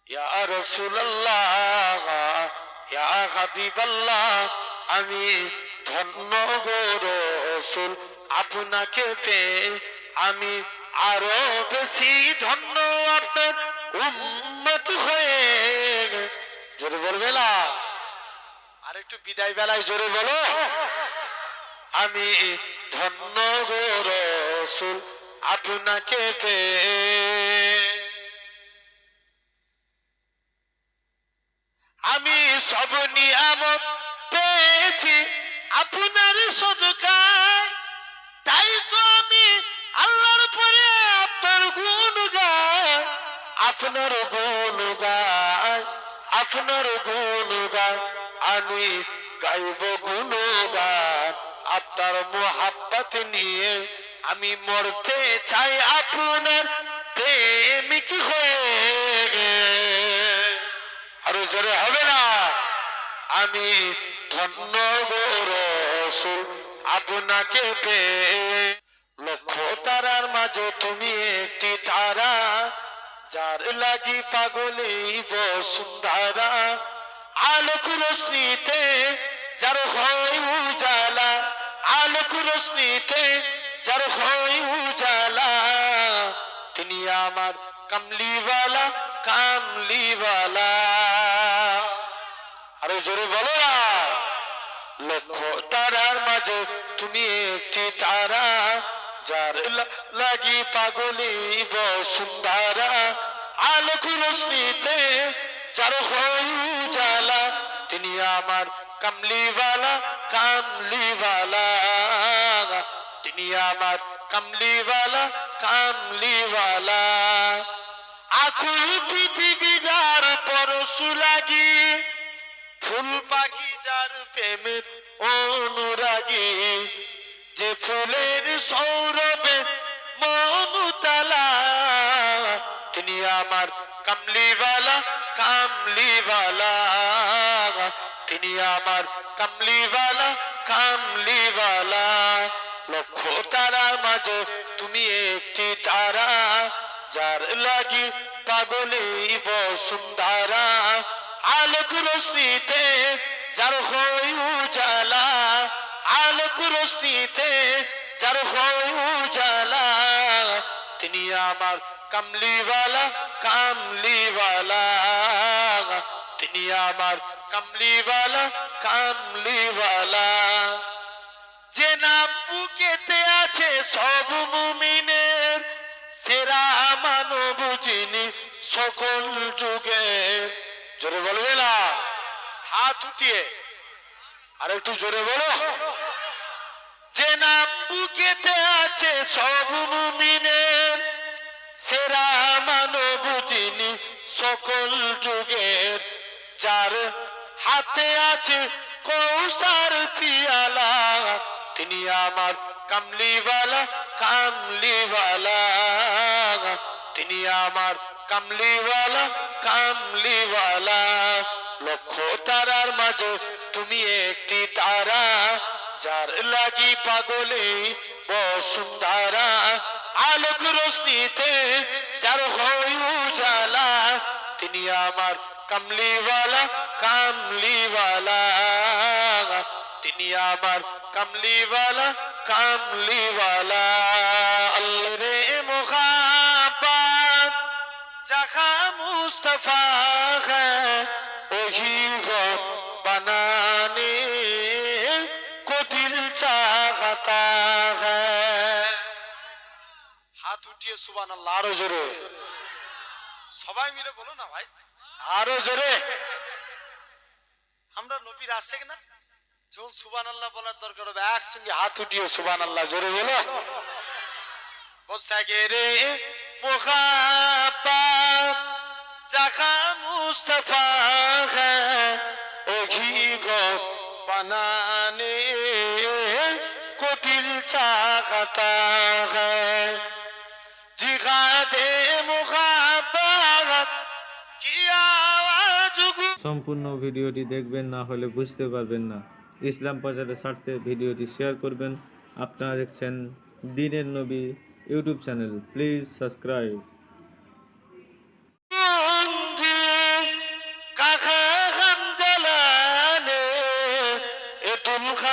ইয়া রাসূলুল্লাহ ইয়া হাবিবাল্লাহ, আমি ধন্য গো রাসূল, আপনাকে পেয়ে আমি আরো বেশি ধন্য আপনার উম্মত হয়ে। জোরে বলবে না? আর একটু বিদায় বেলায় জোরে বলো, আমি ধন্য গো রাসূল, আপনাকে পেয়ে। আমি সব নিয়ামত পেয়েছি আপনার সদকায়, তাই তো আমি আল্লাহর পরে আপনার গুণ গাই, আপনার গুণ গাই, আপনার গুণ গাই। আমি গাইব গুণ গান আপনার মোহাব্বত নিয়ে, আমি মরতে চাই আপনার প্রেমিক হয়ে। আরো জোরে হবে না? আমি ধন্য গো রাসূল, আপনাকে পেয়ে। লক্ষ তারার মাঝে তুমি একটি তারা, যার লাগি পাগলে বসুন্ধরা। আলোক রোশনীতে যার হয় উজালা, আলোক রোশনীতে যার হয় উজালা। তিনি আমার কামলিওয়ালা, কামলিওয়ালা। আরো জোরে বলো না? লক্ষ তারার মাঝে তুমি একটি তারা, যার লাগি পাগলি বসুন্ধরা। আলোক রোশনীতে যার হয় উজালা, তিনি আমার কামলিওয়ালা, কামলিওয়ালা। তিনি আমার কামলিওয়ালা, কামলিওয়ালা। আকুল পৃথিবী যার পরশু লাগি, ফুল পাখি যার প্রেমের অনুরাগী। যে ফুলের সৌরভে মনুতালা, তিনি আমার কামলিওয়ালা, কামলিওয়ালা। তিনি আমার কামলিওয়ালা, কামলিওয়ালা। লক্ষ তারার মাঝে তুমি একটি তারা, যার লাগি পাগলে বসুন্ধরা। আলোক রোশনীতে যার হয় উজালা, আলোক রোশনীতে যার হয় উজালা। তিনি আমার কামলিওয়ালা, কামলিওয়ালা। তিনি আমার কামলিওয়ালা, কামলিওয়ালা। যে নাম বুকেতে আছে সব মুমিনের, সেরা মানব যিনি সকল যুগের। জোরে বলবে না? হাত উঠিয়ে আর একটু জোরে বলো। যে নাম বুকেতে আছে সব মুমিনের, সেরা মানব যিনি সকল যুগের। যার হাতে আছে কৌসার পিয়ালা, তিনি আমার কামলিওয়ালা, কামলিওয়ালা। তিনি আমার কামলিওয়ালা, কামলিওয়ালা। লক্ষ তারার মাঝে তুমি একটি তারা, যার লাগি পাগলে বসুন্ধরা। আলোক রোশনীতে যার হয় উজালা, তিনি আমার কামলিওয়ালা, কামলিওয়ালা। তিনি আমার কামলিওয়ালা, কামলিওয়ালা। আল্লাহ রে মোহাব্বত जहाँ मुस्तफा है वही को बनाने को दिल चाहता है। हाथ उठिए सुबहानाल्लाह, आरो जोरे সবাই মিলে বলো না ভাই, আরো জোরে। আমরা নবীর আশিক না, যখন সুবহানাল্লাহ বলার দরকার হবে একসঙ্গে হাত উঠিয়ে সুবহানাল্লাহ জোরে বলো। বসাগেরে मोहब्बत जहाँ मुस्तफा है वही को बनाने को दिल चाहता है। जिहादे मुहब्बत की आवाज সম্পূর্ণ ভিডিওটি দেখবেন, না হলে বুঝতে পারবেন না। ইসলাম প্রচারের স্বার্থে ভিডিওটি শেয়ার করবেন। আপনারা দেখছেন দ্বীনের নবী ইউটিউব চ্যানেল। Please subscribe.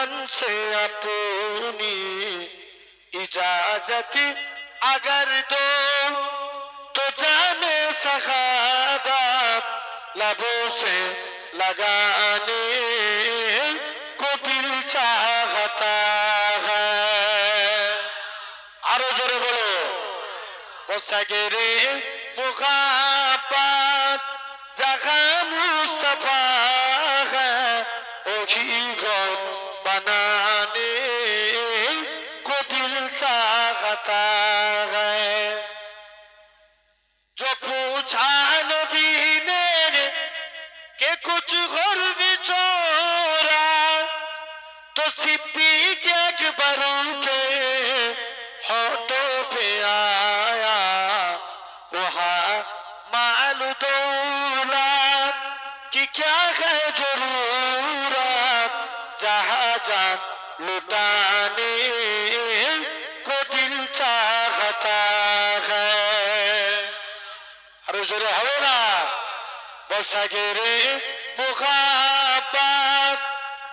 मन से अपनी इजाजत अगर दो तो जाने शहादत लबों से लगाने को दिल चाहता है। आरो जोरे बोलो बसगेरे मुहाब्बत जहाँ मुस्तफा है वही घर बनाने को दिल चाहता है। जो पूछा नबी ने के कुछ घर बिछोरा तो सिद्दीक अकबर के होठों पे आया वहाँ माल दौलत की क्या है जरूरत जहाँ जान लुटाने को दिल चाहता है। अरे जोरे हो ना बसगेरे मुहाब्बत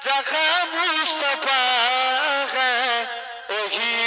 जहाँ मुस्तफा है वही